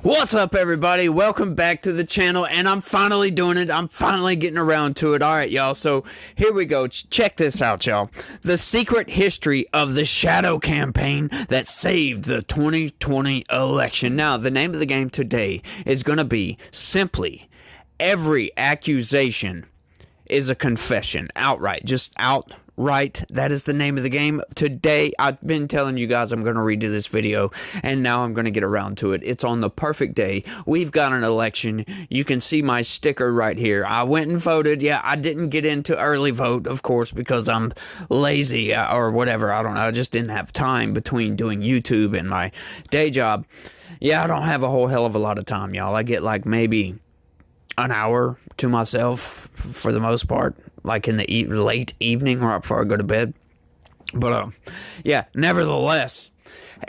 What's up, everybody? Welcome back to the channel, and I'm finally doing it. I'm finally getting around to it. All right, y'all, so here we go. Check this out, y'all. The secret history of the shadow campaign that saved the 2020 election. Now, the name of the game today is going to be simply every accusation is a confession. Outright. Just outright. That is the name of the game. Today, I've been telling you guys I'm going to redo this video, and now I'm going to get around to it. It's on the perfect day. We've got an election. You can see my sticker right here. I went and voted. Yeah, I didn't get into early vote, of course, because I'm lazy or whatever. I don't know. I just didn't have time between doing YouTube and my day job. Yeah, I don't have a whole hell of a lot of time, y'all. I get like maybe an hour to myself for the most part, like in the late evening right before I go to bed. But yeah, nevertheless,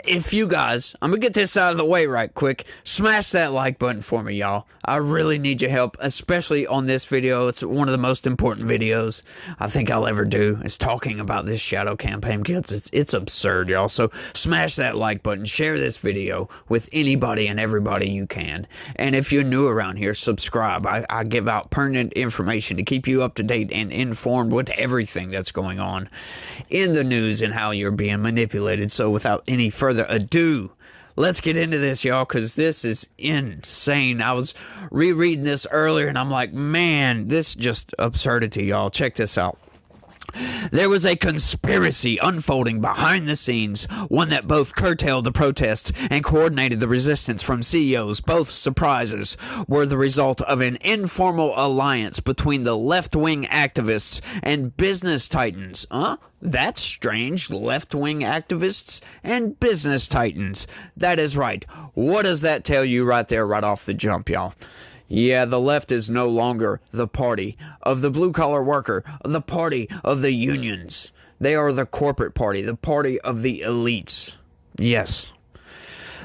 if you guys, I'm gonna get this out of the way right quick, smash that like button for me, y'all. I really need your help, especially on this video. It's one of the most important videos I think I'll ever do, is talking about this shadow campaign, because it's absurd, y'all. So smash that like button, share this video with anybody and everybody you can, and if you're new around here, subscribe. I give out pertinent information to keep you up to date and informed with everything that's going on in the news and how you're being manipulated. So without any further ado, let's get into this, y'all, because this is insane. I was rereading this earlier, and I'm like, man, this is just absurdity, y'all. Check this out. There was a conspiracy unfolding behind the scenes, one that both curtailed the protests and coordinated the resistance from CEOs. Both surprises were the result of an informal alliance between the left-wing activists and business titans. That's strange. Left-wing activists and business titans. That is right. What does that tell you right there, right off the jump, y'all? Yeah, the left is no longer the party of the blue-collar worker, the party of the unions. They are the corporate party, the party of the elites. Yes.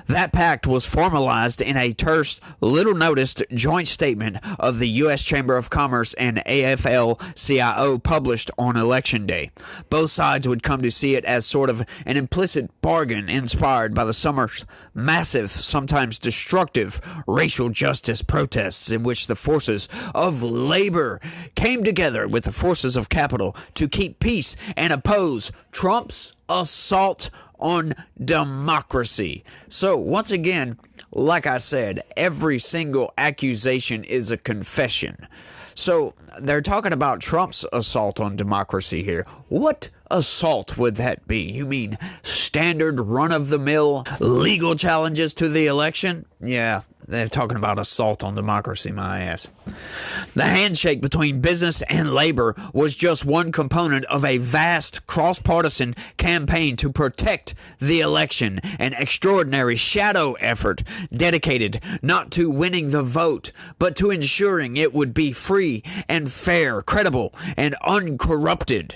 That pact was formalized in a terse, little-noticed joint statement of the U.S. Chamber of Commerce and AFL-CIO published on Election Day. Both sides would come to see it as sort of an implicit bargain inspired by the summer's massive, sometimes destructive, racial justice protests in which the forces of labor came together with the forces of capital to keep peace and oppose Trump's assault on democracy. So once again, like I said, every single accusation is a confession. So they're talking about Trump's assault on democracy here. What assault would that be? You mean standard run-of-the-mill legal challenges to the election? Yeah, they're talking about assault on democracy, my ass. The handshake between business and labor was just one component of a vast cross-partisan campaign to protect the election, an extraordinary shadow effort dedicated not to winning the vote, but to ensuring it would be free and fair, credible, and uncorrupted.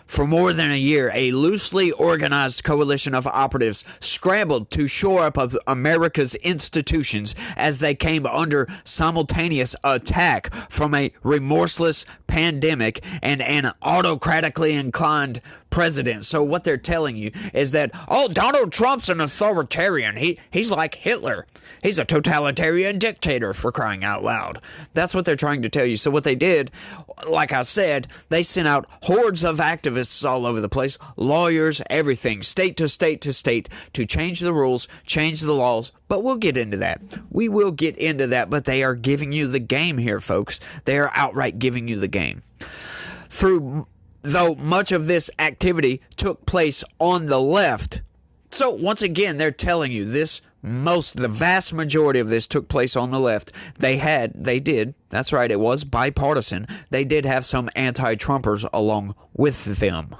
For more than a year, a loosely organized coalition of operatives scrambled to shore up of America's institutions as they came under simultaneous attack from a remorseless pandemic and an autocratically inclined president. So what they're telling you is that, oh, Donald Trump's an authoritarian. He's like Hitler. He's a totalitarian dictator, for crying out loud. That's what they're trying to tell you. So what they did, like I said, they sent out hordes of activists all over the place, lawyers, everything, state to state to state, to change the rules, change the laws. But we'll get into that. We will get into that, but they are giving you the game here, folks. They are outright giving you the game. Though much of this activity took place on the left. So once again, they're telling you the vast majority of this took place on the left. They did, that's right, it was bipartisan. They did have some anti-Trumpers along with them.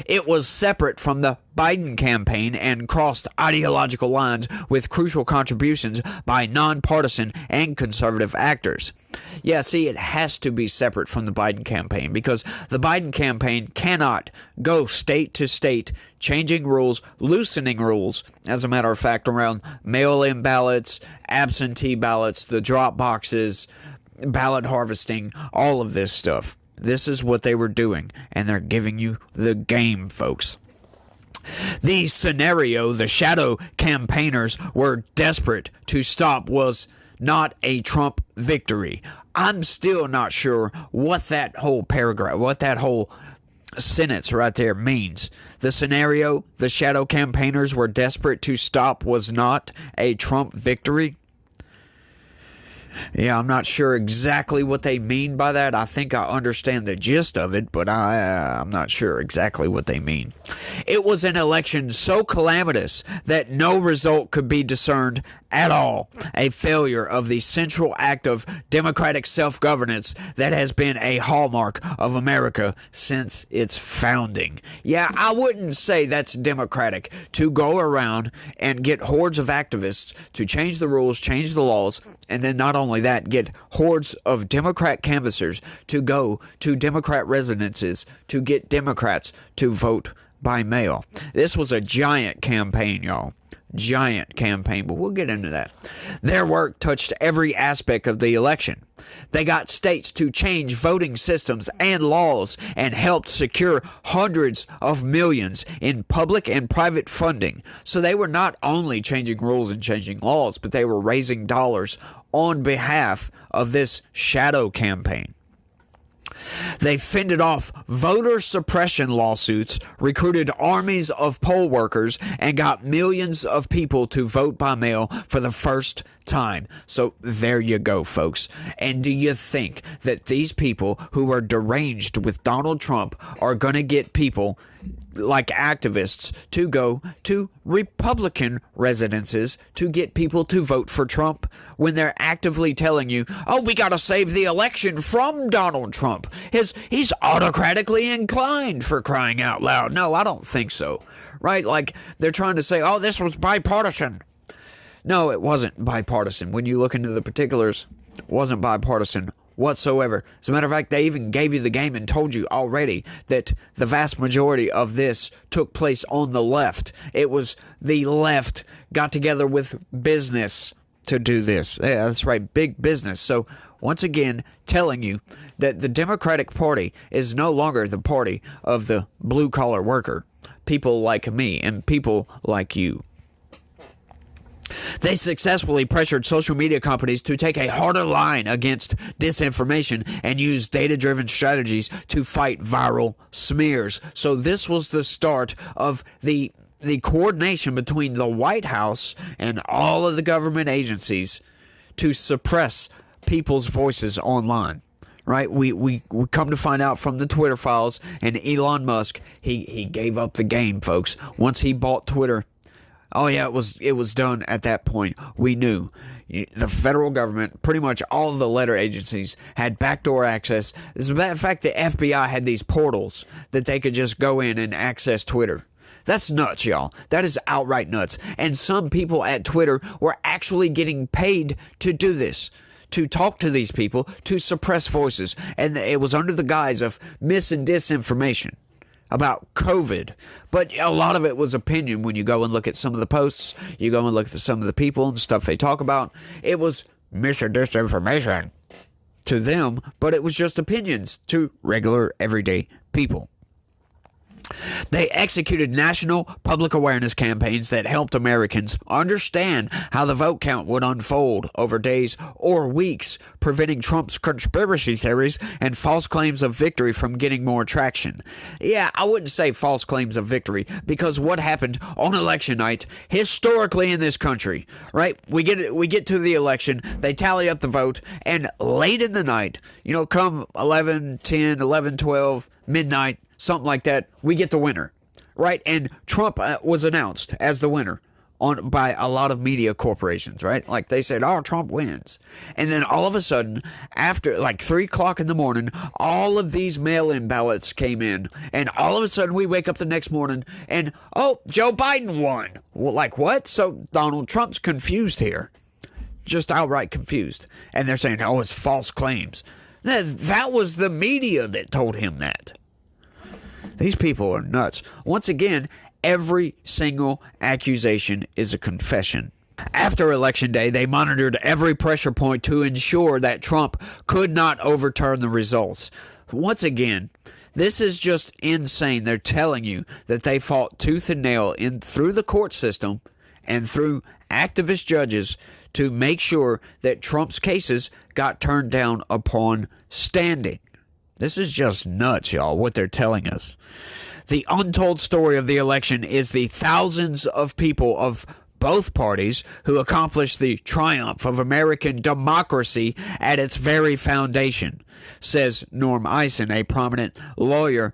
It was separate from the Biden campaign and crossed ideological lines with crucial contributions by nonpartisan and conservative actors. Yeah, see, it has to be separate from the Biden campaign, because the Biden campaign cannot go state to state changing rules, loosening rules, as a matter of fact, around mail-in ballots, absentee ballots, the drop boxes, ballot harvesting, all of this stuff. This is what they were doing, and they're giving you the game, folks. The scenario the shadow campaigners were desperate to stop was not a Trump victory. I'm still not sure what that whole paragraph, what that whole sentence right there means. The scenario the shadow campaigners were desperate to stop was not a Trump victory. Yeah, I'm not sure exactly what they mean by that. I think I understand the gist of it, but I'm not sure exactly what they mean. It was an election so calamitous that no result could be discerned at all. A failure of the central act of democratic self-governance that has been a hallmark of America since its founding. Yeah, I wouldn't say that's democratic to go around and get hordes of activists to change the rules, change the laws, and then not only that, get hordes of Democrat canvassers to go to Democrat residences to get Democrats to vote by mail. This was a giant campaign, y'all. Giant campaign, but we'll get into that. Their work touched every aspect of the election. They got states to change voting systems and laws and helped secure hundreds of millions in public and private funding. So they were not only changing rules and changing laws, but they were raising dollars on behalf of this shadow campaign. They fended off voter suppression lawsuits, recruited armies of poll workers, and got millions of people to vote by mail for the first time. So there you go, folks. And do you think that these people who are deranged with Donald Trump are going to get people like activists to go to Republican residences to get people to vote for Trump when they're actively telling you, oh, we got to save the election from Donald Trump? He's autocratically inclined, for crying out loud. No, I don't think so. Right? Like they're trying to say, oh, this was bipartisan. No, it wasn't bipartisan. When you look into the particulars, it wasn't bipartisan whatsoever. As a matter of fact, they even gave you the game and told you already that the vast majority of this took place on the left. It was the left got together with business to do this. Yeah, that's right, big business. So once again, telling you that the Democratic Party is no longer the party of the blue-collar worker, people like me and people like you. They successfully pressured social media companies to take a harder line against disinformation and use data-driven strategies to fight viral smears. So this was the start of the coordination between the White House and all of the government agencies to suppress people's voices online. Right? We come to find out from the Twitter files, and Elon Musk, he gave up the game, folks. Once he bought Twitter, oh yeah, it was done at that point. We knew the federal government, pretty much all of the letter agencies, had backdoor access. As a matter of fact, the FBI had these portals that they could just go in and access Twitter. That's nuts, y'all. That is outright nuts. And some people at Twitter were actually getting paid to do this, to talk to these people, to suppress voices. And it was under the guise of mis and disinformation about COVID. But a lot of it was opinion. When you go and look at some of the posts, you go and look at some of the people and stuff they talk about, it was mis and disinformation to them, but it was just opinions to regular, everyday people. They executed national public awareness campaigns that helped Americans understand how the vote count would unfold over days or weeks, preventing Trump's conspiracy theories and false claims of victory from getting more traction. Yeah, I wouldn't say false claims of victory, because what happened on election night historically in this country, right? We get to the election, they tally up the vote, and late in the night, come 11, 10, 11, 12, midnight, something like that, we get the winner, right? And Trump was announced as the winner by a lot of media corporations, right? Like they said, oh, Trump wins. And then all of a sudden, after like 3 o'clock in the morning, all of these mail-in ballots came in. And all of a sudden we wake up the next morning and, oh, Joe Biden won. Well, like what? So Donald Trump's confused here. Just outright confused. And they're saying, oh, it's false claims. That was the media that told him that. These people are nuts. Once again, every single accusation is a confession. After Election Day, they monitored every pressure point to ensure that Trump could not overturn the results. Once again, This is just insane. They're telling you that they fought tooth and nail through the court system and through activist judges to make sure that Trump's cases got turned down upon standing. This is just nuts, y'all, what they're telling us. The untold story of the election is the thousands of people of both parties who accomplished the triumph of American democracy at its very foundation, says Norm Eisen, a prominent lawyer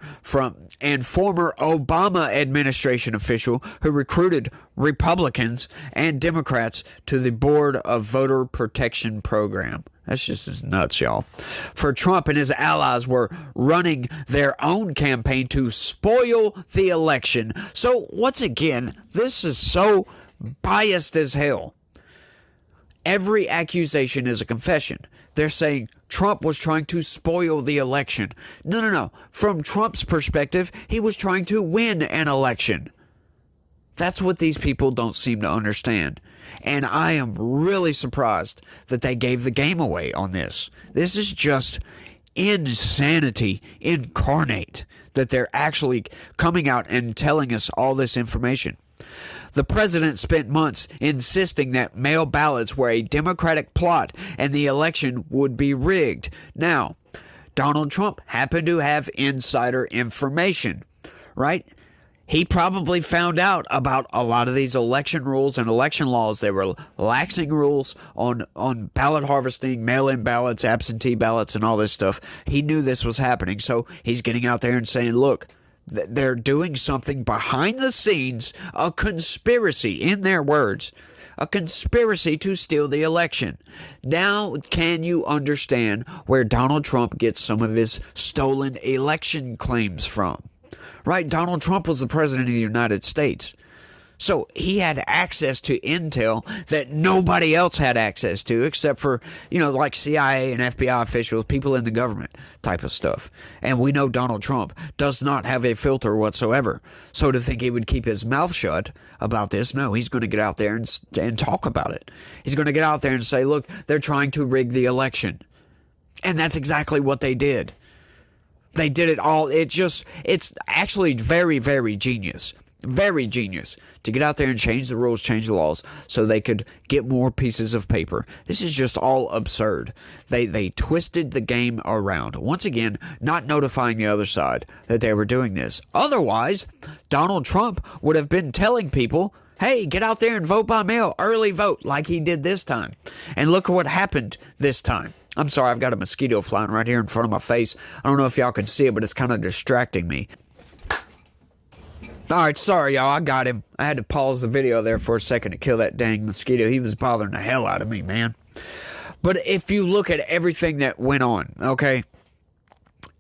and former Obama administration official who recruited Republicans and Democrats to the Board of Voter Protection Program. That's just as nuts, y'all. For Trump and his allies were running their own campaign to spoil the election. So, once again, this is so biased as hell. Every accusation is a confession. They're saying Trump was trying to spoil the election. No. From Trump's perspective, he was trying to win an election. That's what these people don't seem to understand. And I am really surprised that they gave the game away on this. This is just insanity incarnate that they're actually coming out and telling us all this information. The president spent months insisting that mail ballots were a Democratic plot and the election would be rigged. Now, Donald Trump happened to have insider information, right? He probably found out about a lot of these election rules and election laws. They were laxing rules on ballot harvesting, mail-in ballots, absentee ballots, and all this stuff. He knew this was happening, so he's getting out there and saying, look, they're doing something behind the scenes, a conspiracy, in their words, a conspiracy to steal the election. Now, can you understand where Donald Trump gets some of his stolen election claims from? Right? Donald Trump was the president of the United States. So he had access to intel that nobody else had access to except for, like CIA and FBI officials, people in the government type of stuff. And we know Donald Trump does not have a filter whatsoever. So to think he would keep his mouth shut about this, no, he's going to get out there and talk about it. He's going to get out there and say, look, they're trying to rig the election. And that's exactly what they did. They did it all. It's actually very, very genius. Very genius to get out there and change the rules, change the laws so they could get more pieces of paper. This is just all absurd. They twisted the game around. Once again, not notifying the other side that they were doing this. Otherwise, Donald Trump would have been telling people, hey, get out there and vote by mail, early vote, like he did this time. And look at what happened this time. I'm sorry, I've got a mosquito flying right here in front of my face. I don't know if y'all can see it, but it's kind of distracting me. Alright, sorry y'all, I got him. I had to pause the video there for a second to kill that dang mosquito. He was bothering the hell out of me, man. But if you look at everything that went on, okay,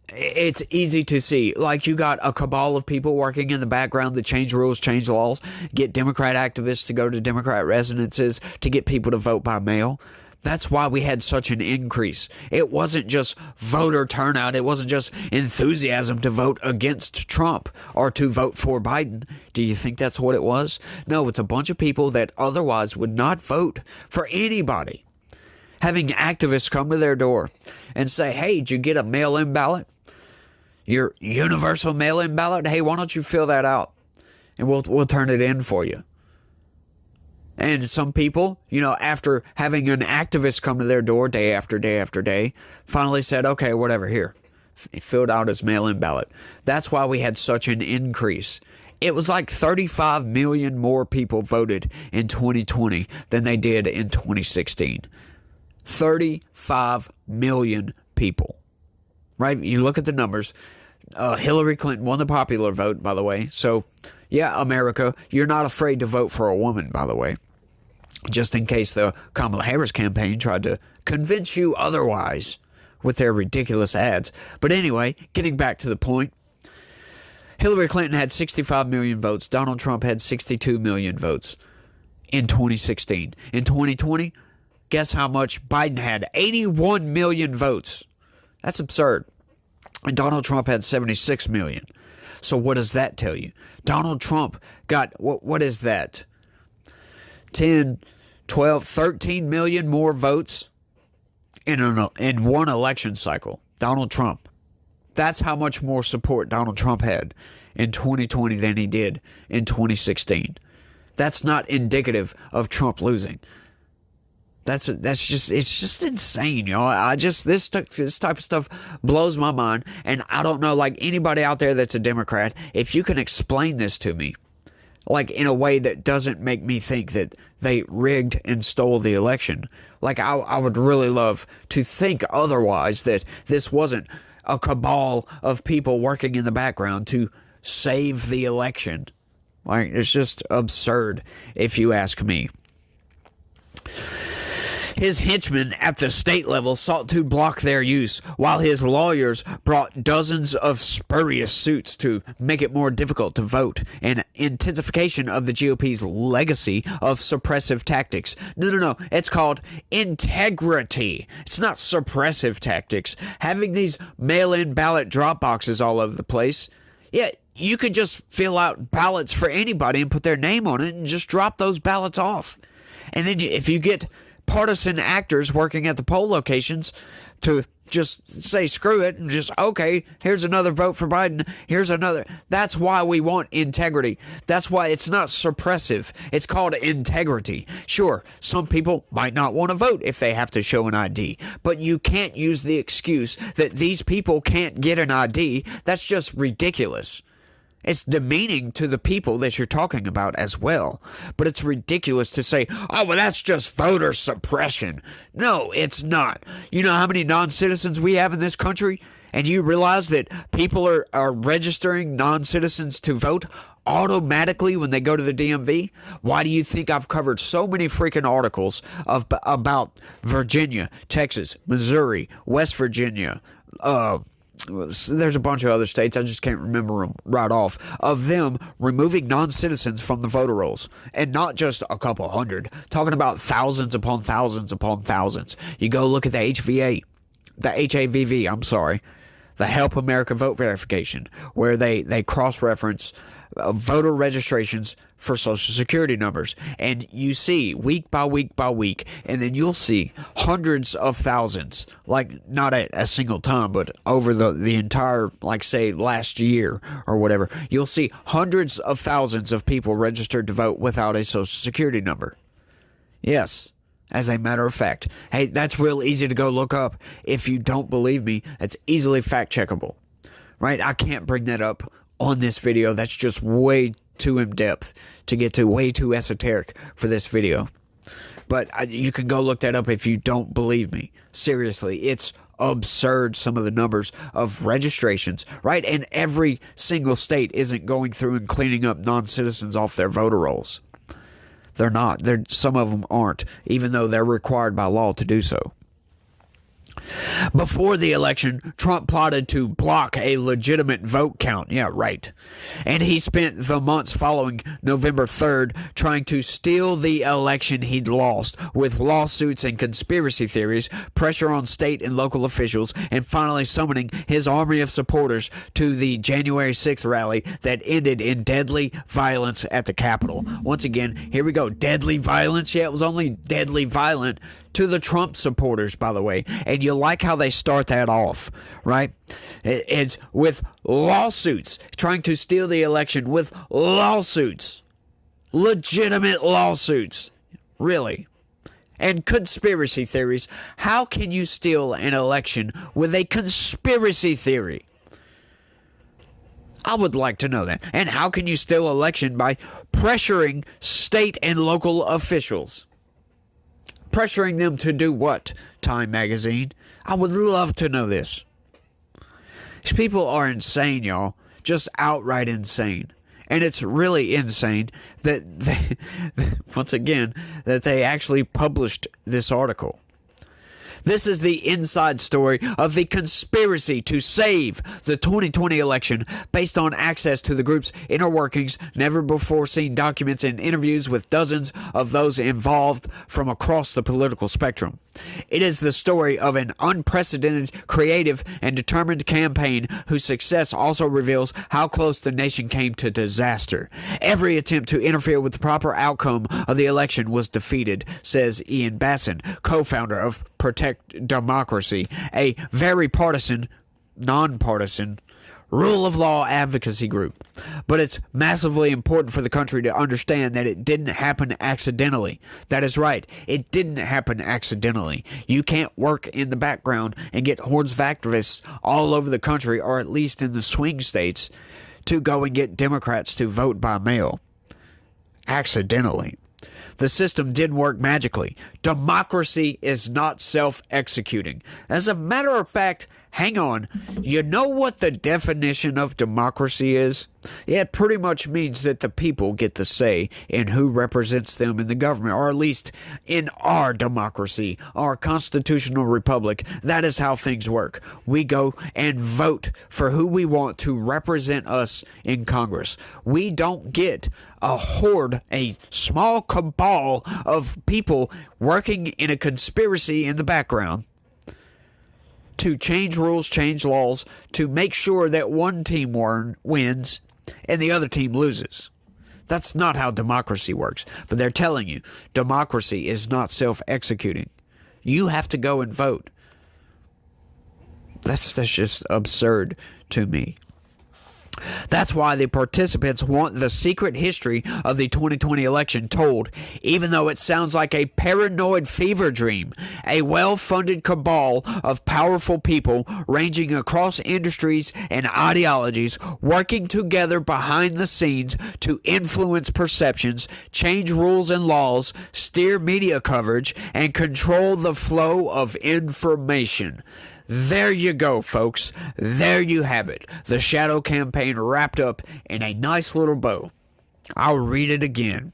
it's easy to see. Like, you got a cabal of people working in the background to change rules, change laws, get Democrat activists to go to Democrat residences to get people to vote by mail. That's why we had such an increase. It wasn't just voter turnout. It wasn't just enthusiasm to vote against Trump or to vote for Biden. Do you think that's what it was? No, it's a bunch of people that otherwise would not vote for anybody. Having activists come to their door and say, hey, did you get a mail-in ballot? Your universal mail-in ballot? Hey, why don't you fill that out? And we'll turn it in for you. And some people, after having an activist come to their door day after day after day, finally said, okay, whatever, here. He filled out his mail-in ballot. That's why we had such an increase. It was like 35 million more people voted in 2020 than they did in 2016. 35 million people. Right? You look at the numbers. Hillary Clinton won the popular vote, by the way. So, yeah, America, you're not afraid to vote for a woman, by the way. Just in case the Kamala Harris campaign tried to convince you otherwise with their ridiculous ads. But anyway, getting back to the point, Hillary Clinton had 65 million votes. Donald Trump had 62 million votes in 2016. In 2020, guess how much Biden had? 81 million votes. That's absurd. And Donald Trump had 76 million. So what does that tell you? Donald Trump got, what is that? 10, 12, 13 million more votes in one election cycle. Donald Trump. That's how much more support Donald Trump had in 2020 than he did in 2016. That's not indicative of Trump losing. It's just insane, y'all. This type of stuff blows my mind, and I don't know, like, anybody out there that's a Democrat, if you can explain this to me, like, in a way that doesn't make me think that they rigged and stole the election. Like, I would really love to think otherwise, that this wasn't a cabal of people working in the background to save the election. Like, it's just absurd, if you ask me. His henchmen at the state level sought to block their use, while his lawyers brought dozens of spurious suits to make it more difficult to vote, an intensification of the GOP's legacy of suppressive tactics. No, it's called integrity. It's not suppressive tactics. Having these mail-in ballot drop boxes all over the place, yeah, you could just fill out ballots for anybody and put their name on it and just drop those ballots off. And then if you get partisan actors working at the poll locations to just say screw it and just, okay, here's another vote for Biden, here's another. That's why we want integrity. That's why it's not suppressive. It's called integrity. Sure, some people might not want to vote if they have to show an ID, but you can't use the excuse that these people can't get an ID. That's just ridiculous. It's demeaning to the people that you're talking about as well. But it's ridiculous to say, oh, well, that's just voter suppression. No, it's not. You know how many non-citizens we have in this country? And you realize that people are registering non-citizens to vote automatically when they go to the DMV? Why do you think I've covered so many freaking articles about Virginia, Texas, Missouri, West Virginia, there's a bunch of other states, I just can't remember them right off, of them removing non-citizens from the voter rolls. And not just a couple hundred, talking about thousands upon thousands upon thousands. You go look at the HAVV, the Help America Vote Verification, where they cross-reference voter registrations for Social Security numbers. And you see week by week by week, and then you'll see hundreds of thousands, like not at a single time, but over the entire, like, say, last year or whatever, you'll see hundreds of thousands of people registered to vote without a Social Security number. Yes. As a matter of fact. Hey, that's real easy to go look up. If you don't believe me, that's easily fact checkable. Right? I can't bring that up on this video. That's just way too in depth to get to, way too esoteric for this video. But you can go look that up if you don't believe me. Seriously, it's absurd, some of the numbers of registrations, right? And every single state isn't going through and cleaning up non-citizens off their voter rolls. They're not. Some of them aren't, even though they're required by law to do so. Before the election, Trump plotted to block a legitimate vote count. Yeah, right. And he spent the months following November 3rd trying to steal the election he'd lost, with lawsuits and conspiracy theories, pressure on state and local officials, and finally summoning his army of supporters to the January 6th rally that ended in deadly violence at the Capitol. Once again, here we go. Deadly violence? Yeah, it was only deadly violent to the Trump supporters, by the way. And you like how they start that off, right? It's with lawsuits, trying to steal the election with lawsuits. Legitimate lawsuits. Really. And conspiracy theories. How can you steal an election with a conspiracy theory? I would like to know that. And how can you steal an election by pressuring state and local officials? Pressuring them to do what, Time Magazine? I would love to know this. These people are insane, y'all. Just outright insane. And it's really insane that they, once again, that they actually published this article. This is the inside story of the conspiracy to save the 2020 election based on access to the group's inner workings, never before seen documents, and interviews with dozens of those involved from across the political spectrum. It is the story of an unprecedented, creative, and determined campaign whose success also reveals how close the nation came to disaster. Every attempt to interfere with the proper outcome of the election was defeated, says Ian Bassin, co-founder of Protect Democracy, a very partisan nonpartisan rule of law advocacy group. But it's massively important for the country to understand that it didn't happen accidentally. That is right. It didn't happen accidentally. You can't work in the background and get hordes of activists all over the country, or at least in the swing states, to go and get Democrats to vote by mail. Accidentally. The system didn't work magically. Democracy is not self-executing. As a matter of fact, hang on, you know what the definition of democracy is? It pretty much means that the people get the say in who represents them in the government, or at least in our democracy, our constitutional republic. That is how things work. We go and vote for who we want to represent us in Congress. We don't get a horde, a small cabal of people working in a conspiracy in the background to change rules, change laws, to make sure that one team wins and the other team loses. That's not how democracy works. But they're telling you, democracy is not self-executing. You have to go and vote. That's just absurd to me. That's why the participants want the secret history of the 2020 election told, even though it sounds like a paranoid fever dream. A well-funded cabal of powerful people ranging across industries and ideologies working together behind the scenes to influence perceptions, change rules and laws, steer media coverage, and control the flow of information. There you go, folks. There you have it. The shadow campaign wrapped up in a nice little bow. I'll read it again.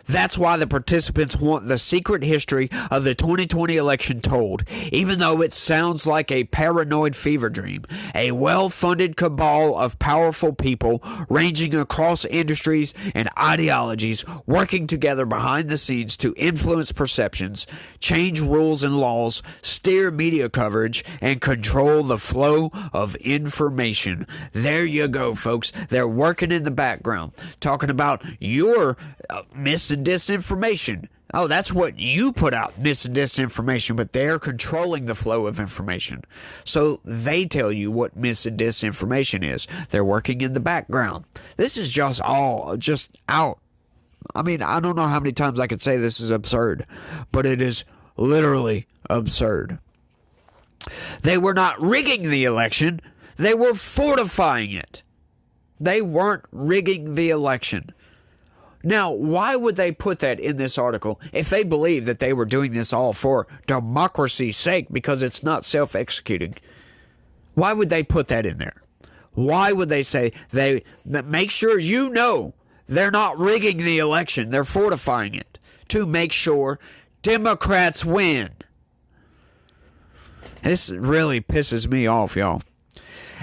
That's why the participants want the secret history of the 2020 election told, even though it sounds like a paranoid fever dream. A well-funded cabal of powerful people ranging across industries and ideologies working together behind the scenes to influence perceptions, change rules and laws, steer media coverage, and control the flow of information. There you go, folks. They're working in the background, talking about your mis and disinformation. Oh, that's what you put out, mis and disinformation, but they're controlling the flow of information. So they tell you what mis and disinformation is. They're working in the background. This is just out. I mean, I don't know how many times I could say this is absurd, but it is literally absurd. They were not rigging the election. They were fortifying it. They weren't rigging the election. Now, why would they put that in this article if they believe that they were doing this all for democracy's sake because it's not self-executing? Why would they put that in there? Why would they say make sure you know they're not rigging the election, they're fortifying it to make sure Democrats win? This really pisses me off, y'all.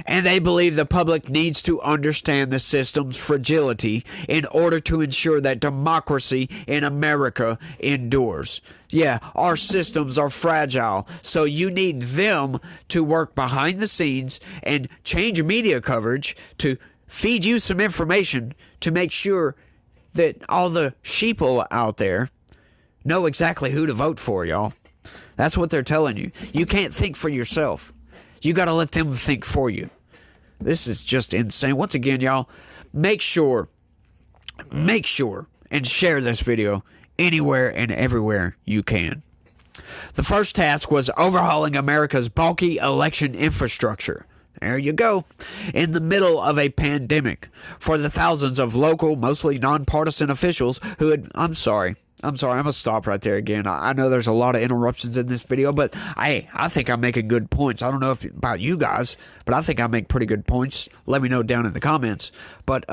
And they believe the public needs to understand the system's fragility in order to ensure that democracy in America endures. Yeah, our systems are fragile, so you need them to work behind the scenes and change media coverage to feed you some information to make sure that all the sheeple out there know exactly who to vote for, y'all. That's what they're telling you. You can't think for yourself. You got to let them think for you. This is just insane. Once again, y'all, make sure and share this video anywhere and everywhere you can. The first task was overhauling America's bulky election infrastructure. There you go. In the middle of a pandemic, for the thousands of local, mostly nonpartisan officials who had... I'm sorry, I'm going to stop right there again. I know there's a lot of interruptions in this video, but I think I'm making good points. I don't know about you guys, but I think I make pretty good points. Let me know down in the comments. But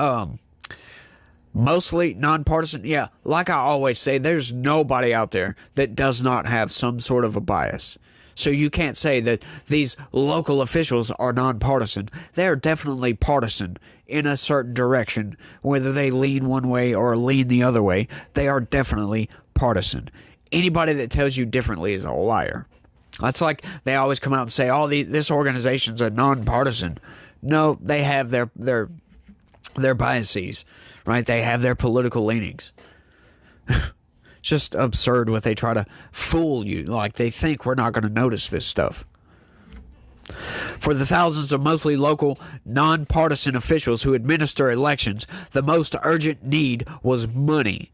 mostly nonpartisan, yeah, like I always say, there's nobody out there that does not have some sort of a bias. So you can't say that these local officials are nonpartisan. They're definitely partisan in a certain direction. Whether they lean one way or lean the other way, they are definitely partisan. Anybody that tells you differently is a liar. That's like they always come out and say, "Oh, this organization's a nonpartisan." No, they have their biases, right? They have their political leanings. Just absurd what they try to fool you. Like they think we're not going to notice this stuff. For the thousands of mostly local, nonpartisan officials who administer elections, the most urgent need was money.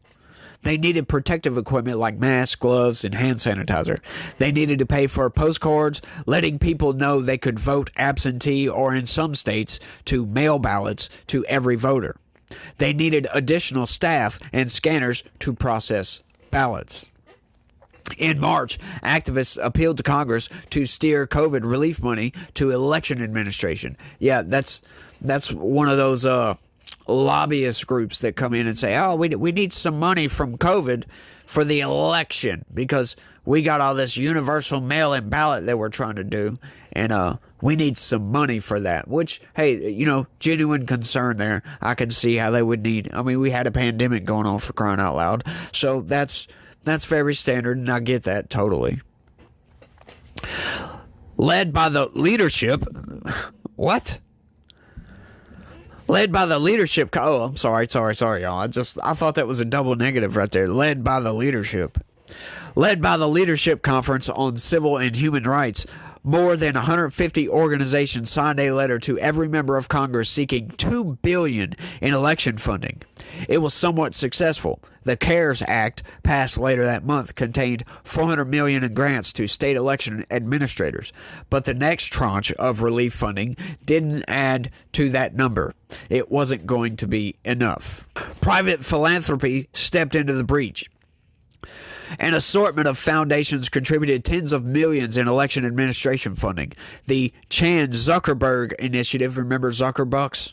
They needed protective equipment like masks, gloves, and hand sanitizer. They needed to pay for postcards, letting people know they could vote absentee or, in some states, to mail ballots to every voter. They needed additional staff and scanners to process ballots. In March, activists appealed to Congress to steer COVID relief money to election administration. Yeah, that's one of those lobbyist groups that come in and say, oh, we need some money from COVID for the election because we got all this universal mail-in ballot that we're trying to do, and we need some money for that. Which, hey, genuine concern there. I can see how they would need. I mean, we had a pandemic going on, for crying out loud. So that's very standard, and I get that totally. Led by the leadership. What? Led by the leadership. Oh, I'm sorry, y'all. I thought that was a double negative right there. Led by the leadership. Led by the Leadership Conference on Civil and Human Rights, more than 150 organizations signed a letter to every member of Congress seeking $2 billion in election funding. It was somewhat successful. The CARES Act, passed later that month, contained $400 million in grants to state election administrators. But the next tranche of relief funding didn't add to that number. It wasn't going to be enough. Private philanthropy stepped into the breach. An assortment of foundations contributed tens of millions in election administration funding. The Chan Zuckerberg Initiative, remember Zuckerbucks,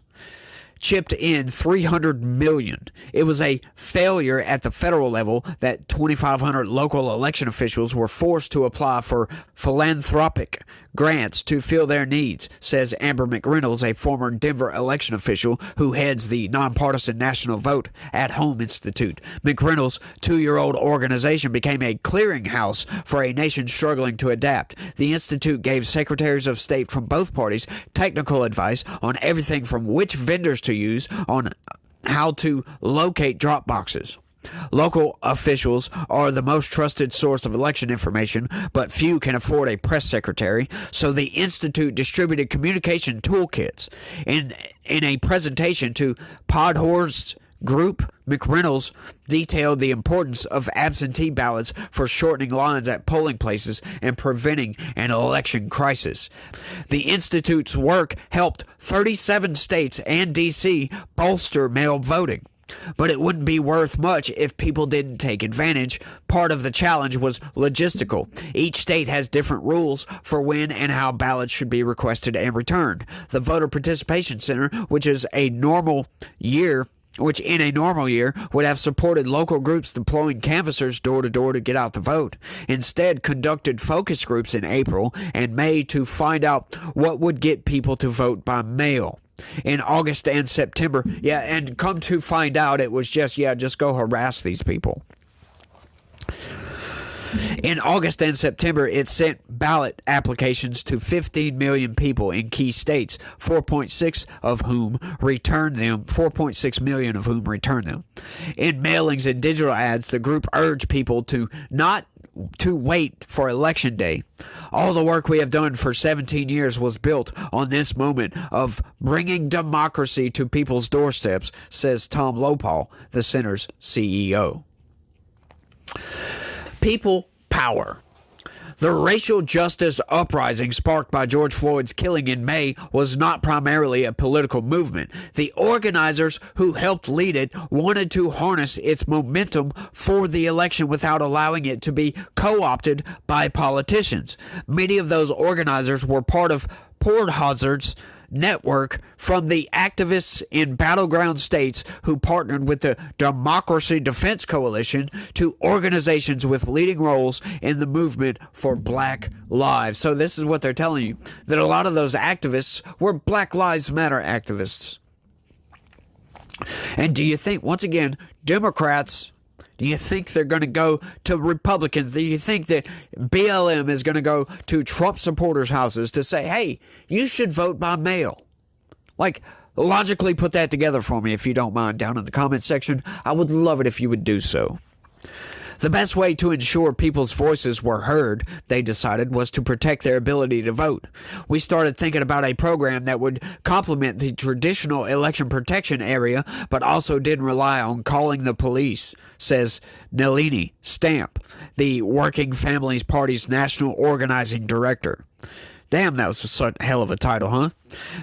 chipped in $300 million. It was a failure at the federal level that 2,500 local election officials were forced to apply for philanthropic grants to fill their needs, says Amber McReynolds, a former Denver election official who heads the nonpartisan National Vote at Home Institute. McReynolds' two-year-old organization became a clearinghouse for a nation struggling to adapt. The institute gave secretaries of state from both parties technical advice on everything from which vendors to use on how to locate drop boxes. Local officials are the most trusted source of election information, but few can afford a press secretary, so the Institute distributed communication toolkits. In a presentation to Podhorst Group, McReynolds detailed the importance of absentee ballots for shortening lines at polling places and preventing an election crisis. The Institute's work helped 37 states and D.C. bolster mail voting. But it wouldn't be worth much if people didn't take advantage. Part of the challenge was logistical. Each state has different rules for when and how ballots should be requested and returned. The Voter Participation Center, which in a normal year would have supported local groups deploying canvassers door to door to get out the vote, instead conducted focus groups in April and May to find out what would get people to vote by mail. In August and September, and come to find out it was just go harass these people. In August and September, it sent ballot applications to 15 million people in key states, 4.6 million of whom returned them. In mailings and digital ads, the group urged people to not to wait for Election Day. All the work we have done for 17 years was built on this moment of bringing democracy to people's doorsteps, says Tom Lopal, the center's CEO. People power. The racial justice uprising sparked by George Floyd's killing in May was not primarily a political movement. The organizers who helped lead it wanted to harness its momentum for the election without allowing it to be co-opted by politicians. Many of those organizers were part of Port Hazard's network from the activists in battleground states who partnered with the Democracy Defense Coalition to organizations with leading roles in the movement for Black Lives. So this is what they're telling you, that a lot of those activists were Black Lives Matter activists. And do you think, once again, Democrats, do you think they're going to go to Republicans? Do you think that BLM is going to go to Trump supporters' houses to say, hey, you should vote by mail? Like, logically put that together for me if you don't mind down in the comment section. I would love it if you would do so. The best way to ensure people's voices were heard, they decided, was to protect their ability to vote. We started thinking about a program that would complement the traditional election protection area, but also didn't rely on calling the police, says Nalini Stamp, the Working Families Party's national organizing director. Damn, that was a hell of a title, huh?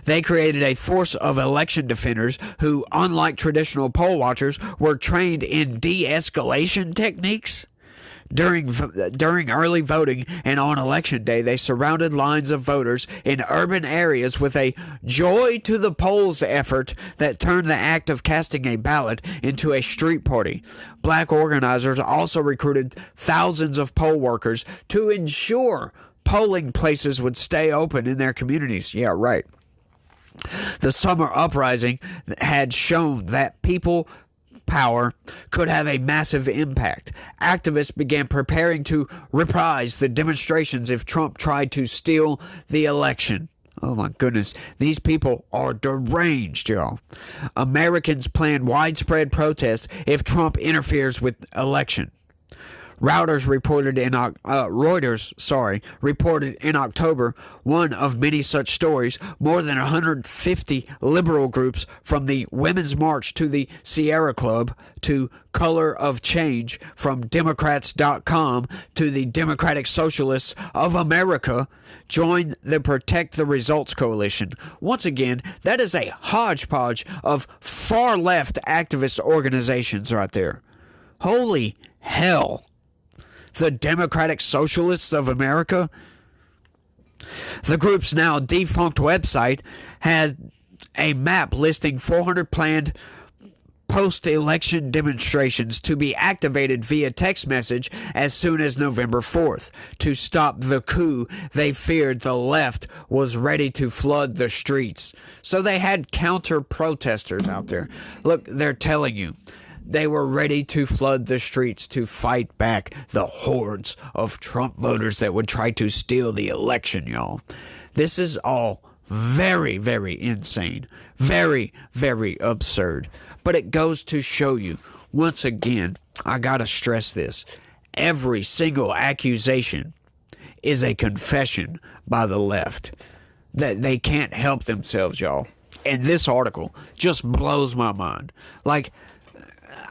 They created a force of election defenders who, unlike traditional poll watchers, were trained in de-escalation techniques. During early voting and on election day, they surrounded lines of voters in urban areas with a joy to the polls effort that turned the act of casting a ballot into a street party. Black organizers also recruited thousands of poll workers to ensure polling places would stay open in their communities. Yeah, right. The summer uprising had shown that people power could have a massive impact. Activists began preparing to reprise the demonstrations if Trump tried to steal the election. Oh my goodness, these people are deranged, y'all. Americans plan widespread protests if Trump interferes with election. Reuters reported in October one of many such stories. More than 150 liberal groups, from the Women's March to the Sierra Club to Color of Change, from Democrats.com to the Democratic Socialists of America, joined the Protect the Results Coalition. Once again, that is a hodgepodge of far-left activist organizations right there. Holy hell. The Democratic Socialists of America? The group's now defunct website has a map listing 400 planned post-election demonstrations to be activated via text message as soon as November 4th. To stop the coup, they feared the left was ready to flood the streets. So they had counter-protesters out there. Look, they're telling you. They were ready to flood the streets to fight back the hordes of Trump voters that would try to steal the election, y'all. This is all very, very insane. Very, very absurd. But it goes to show you, once again, I gotta stress this. Every single accusation is a confession by the left. That they can't help themselves, y'all. And this article just blows my mind. Like,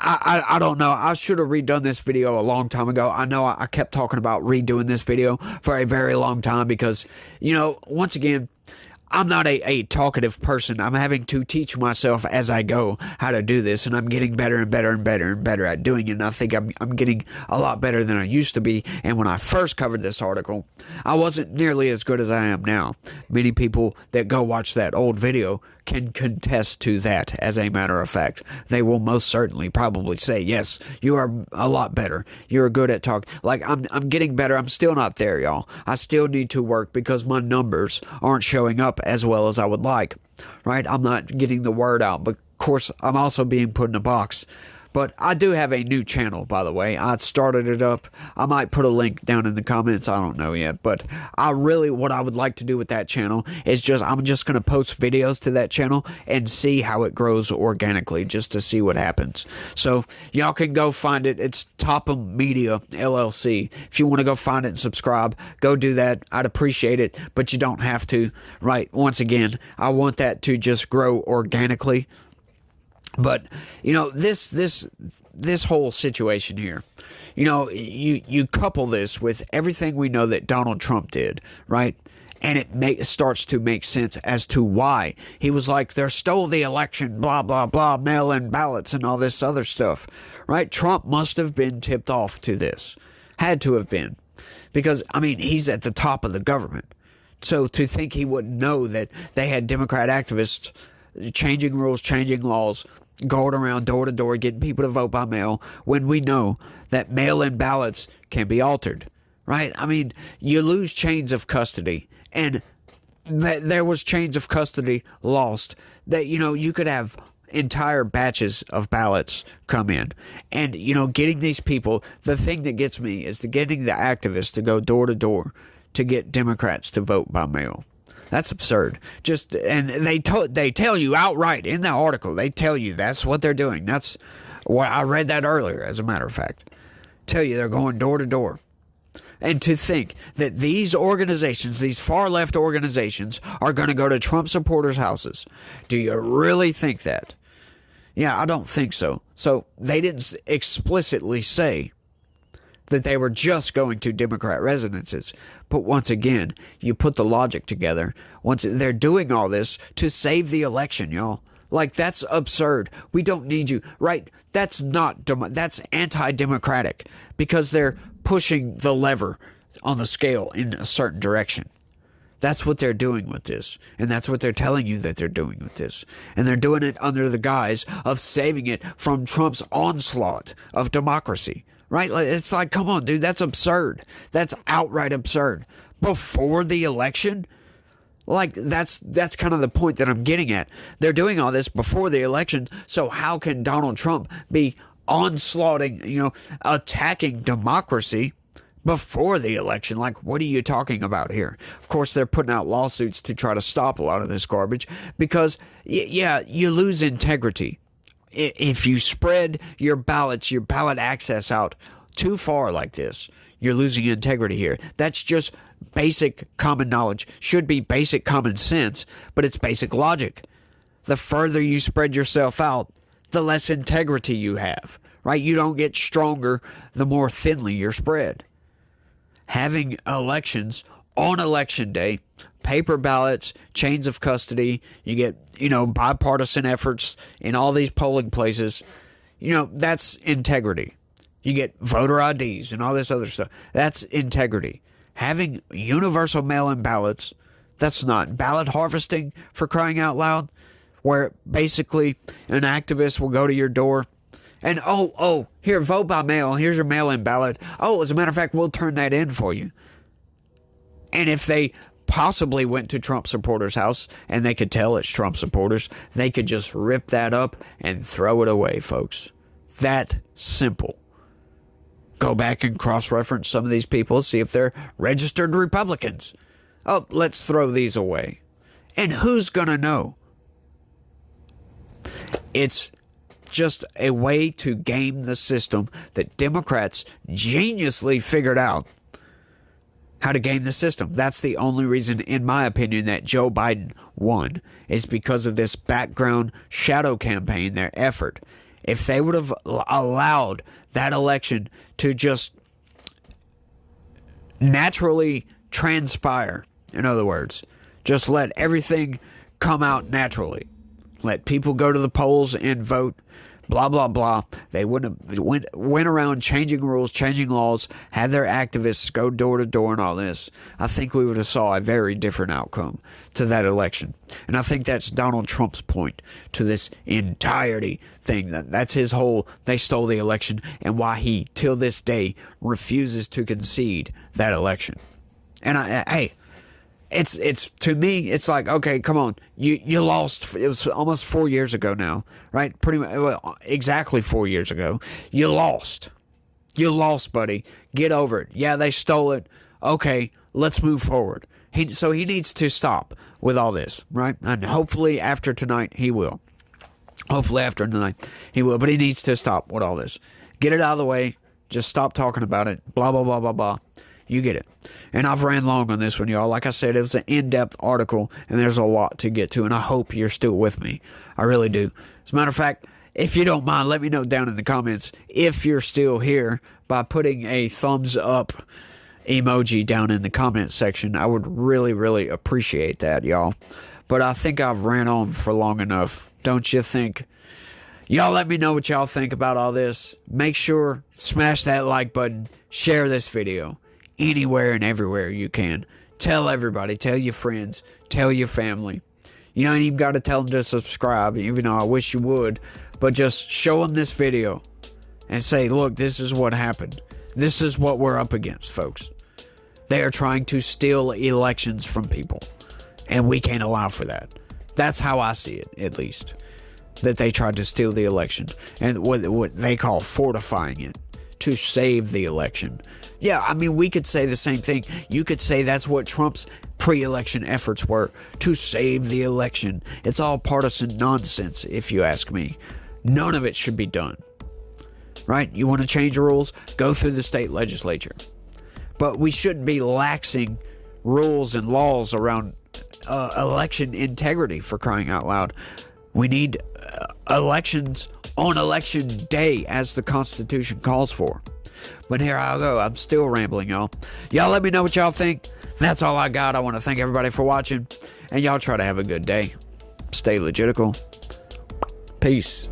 I don't know. I should have redone this video a long time ago. I know I kept talking about redoing this video for a very long time because, you know, once again, I'm not a talkative person. I'm having to teach myself as I go how to do this, and I'm getting better and better and better and better at doing it. And I think I'm getting a lot better than I used to be. And when I first covered this article, I wasn't nearly as good as I am now. Many people that go watch that old video can contest to that. As a matter of fact, they will most certainly probably say, yes, you are a lot better. You're good at talk. Like, I'm getting better. I'm still not there, y'all. I still need to work because my numbers aren't showing up as well as I would like, right? I'm not getting the word out, but of course I'm also being put in a box. But I do have a new channel, by the way. I started it up. I might put a link down in the comments. I don't know yet. But what I would like to do with that channel is I'm just going to post videos to that channel and see how it grows organically, just to see what happens. So y'all can go find it. It's Topham Media LLC. If you want to go find it and subscribe, go do that. I'd appreciate it, but you don't have to, right? Once again, I want that to just grow organically. But, you know, this whole situation here, you know, you couple this with everything we know that Donald Trump did, right? And it starts to make sense as to why he was like, they stole the election, blah, blah, blah, mail-in ballots and all this other stuff, right? Trump must have been tipped off to this. Had to have been. Because, I mean, he's at the top of the government. So to think he wouldn't know that they had Democrat activists changing rules, changing laws, going around door to door, getting people to vote by mail, when we know that mail-in ballots can be altered, right? I mean, you lose chains of custody, and there was chains of custody lost that, you know, you could have entire batches of ballots come in. And, you know, getting these people, the thing that gets me is getting the activists to go door to door to get Democrats to vote by mail. That's absurd. And they tell you outright in the article. They tell you that's what they're doing. That's what I read that earlier, as a matter of fact. tell you they're going door to door. And to think that these organizations, these far left organizations, are going to go to Trump supporters' houses. Do you really think that? Yeah, I don't think so. So they didn't explicitly say that they were just going to Democrat residences. But once again, you put the logic together. Once they're doing all this to save the election, y'all. Like, that's absurd. We don't need you, right? That's anti-democratic, because they're pushing the lever on the scale in a certain direction. That's what they're doing with this. And that's what they're telling you that they're doing with this. And they're doing it under the guise of saving it from Trump's onslaught of democracy. Right? It's like, come on, dude, that's absurd. That's outright absurd. Before the election? Like, that's kind of the point that I'm getting at. They're doing all this before the election, so how can Donald Trump be onslaughting, attacking democracy before the election? Like, what are you talking about here? Of course, they're putting out lawsuits to try to stop a lot of this garbage because, yeah, you lose integrity. If you spread your ballot access out too far like this, you're losing integrity here. That's just basic common knowledge. Should be basic common sense, but it's basic logic. The further you spread yourself out, the less integrity you have, right? You don't get stronger the more thinly you're spread. Having elections on election day, paper ballots, chains of custody, you get, bipartisan efforts in all these polling places, that's integrity. You get voter IDs and all this other stuff. That's integrity. Having universal mail-in ballots, that's not. Ballot harvesting, for crying out loud, where basically an activist will go to your door and, here, vote by mail. Here's your mail-in ballot. Oh, as a matter of fact, we'll turn that in for you. And if they possibly went to Trump supporters' house and they could tell it's Trump supporters, they could just rip that up and throw it away, folks. That simple. Go back and cross-reference some of these people, see if they're registered Republicans. Oh, let's throw these away. And who's going to know? It's just a way to game the system that Democrats geniusly figured out how to game the system. That's the only reason, in my opinion, that Joe Biden won, is because of this background shadow campaign, their effort. If they would have allowed that election to just naturally transpire, in other words, just let everything come out naturally, let people go to the polls and vote, blah, blah, blah. They wouldn't have went around changing rules, changing laws, had their activists go door to door and all this. I think we would have saw a very different outcome to that election. And I think that's Donald Trump's point to this entirety thing. That's his whole, they stole the election, and why he, till this day, refuses to concede that election. And it's to me, it's like, okay, come on, you lost. It was almost 4 years ago now, right? Pretty much, well, exactly 4 years ago. You lost, buddy. Get over it. Yeah, they stole it. Okay, let's move forward. So he needs to stop with all this, right? And hopefully after tonight he will. But he needs to stop with all this. Get it out of the way. Just stop talking about it. Blah, blah, blah, blah, blah. You get it. And I've ran long on this one, y'all. Like I said, it was an in-depth article, and there's a lot to get to, and I hope you're still with me. I really do. As a matter of fact, if you don't mind, let me know down in the comments if you're still here by putting a thumbs up emoji down in the comment section. I would really, really appreciate that, y'all. But I think I've ran on for long enough. Don't you think? Y'all let me know what y'all think about all this. Make sure, smash that like button. Share this video anywhere and everywhere you can. Tell everybody. Tell your friends. Tell your family. You don't even got to tell them to subscribe, even though I wish you would. But just show them this video and say, look, this is what happened. This is what we're up against, folks. They are trying to steal elections from people, and we can't allow for that. That's how I see it, at least. That they tried to steal the election, and what they call fortifying it to save the election. Yeah, I mean, we could say the same thing. You could say that's what Trump's pre-election efforts were, to save the election. It's all partisan nonsense, if you ask me. None of it should be done. right? You want to change the rules? Go through the state legislature. But we shouldn't be laxing rules and laws around election integrity, for crying out loud. We need elections on election day, as the Constitution calls for. But here I go. I'm still rambling, y'all. Y'all let me know what y'all think. That's all I got. I want to thank everybody for watching. And y'all try to have a good day. Stay legitical. Peace.